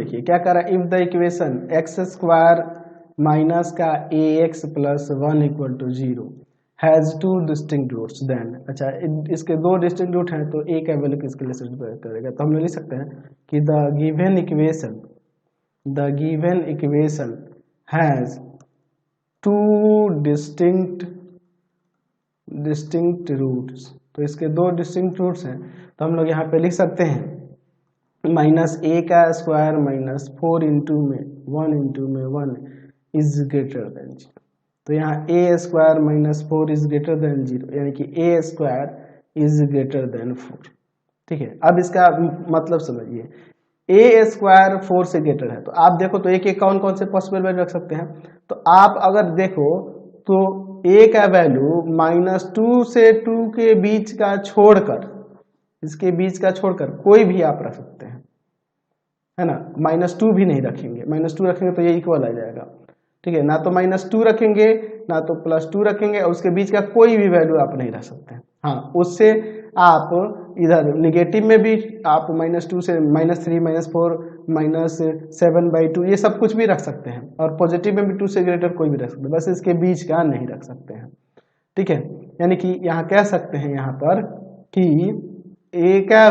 देखिए क्या कर रहा है, if the equation x square minus का a x plus 1 equal to 0 has two distinct roots then, अच्छा इसके दो डिस्टिंक्ट रूट हैं तो ए का वैल्यू किसके लिए सैटिस्फाई करेगा, तो हम लोग लिख सकते हैं कि the given equation has two distinct roots, तो इसके दो डिस्टिंक्ट रूट्स हैं, तो हम लोग यहाँ पे लिख सकते हैं माइनस ए का स्क्वायर माइनस 4 इंटू में 1 इज ग्रेटर देन 0, तो यहाँ a square minus 4 is greater than 0, यानी कि a square is greater than 4। ठीक है, अब इसका मतलब समझिए, ए स्क्वायर 4 से ग्रेटर है, तो आप देखो तो एक कौन कौन से पॉसिबल वैल्यू रख सकते हैं, तो आप अगर देखो तो ए का वैल्यू -2 से 2 के बीच का छोड़कर, इसके बीच का छोड़कर कोई भी आप रख सकते हैं, है ना, -2 भी नहीं रखेंगे, -2 रखेंगे तो ये इक्वल आ जाएगा। ठीक है, ना तो -2 रखेंगे ना तो +2 रखेंगे, और उसके बीच का कोई भी वैल्यू आप नहीं रख सकते हैं। हाँ, उससे आप इधर निगेटिव में भी आप -2 से -3 -4 -7/2 ये सब कुछ भी रख सकते हैं, और पॉजिटिव में भी 2 से ग्रेटर कोई भी रख सकते हैं, बस इसके बीच का नहीं रख सकते हैं। ठीक है, यानी कि यहाँ कह सकते हैं यहाँ पर कि ए का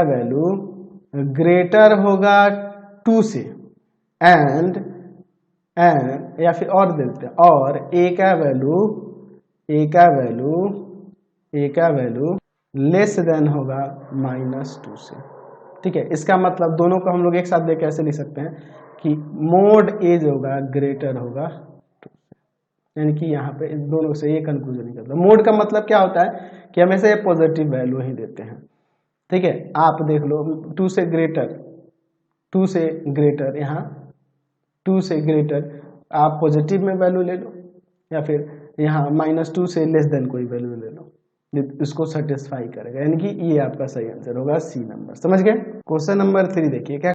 वैल्यू ग्रेटर होगा 2 से, एंड या फिर और देते हैं, और ए का वैल्यू लेस देन होगा -2 से। ठीक है, इसका मतलब दोनों को हम लोग एक साथ देख कैसे लिख सकते हैं कि मोड ए जो होगा ग्रेटर होगा 2 से, यानी कि यहाँ पे इन दोनों से ये कंक्लूजन निकलता है। मोड का मतलब क्या होता है कि हमेशा ये पॉजिटिव वैल्यू ही देते हैं। ठीक है, आप देख लो 2 से ग्रेटर यहाँ 2 से ग्रेटर आप पॉजिटिव में वैल्यू ले लो, या फिर यहाँ -2 से लेस देन कोई वैल्यू ले लो, इसको सेटिस्फाई करेगा, यानी कि ये आपका सही आंसर होगा सी नंबर। समझ गए। क्वेश्चन नंबर 3 देखिए क्या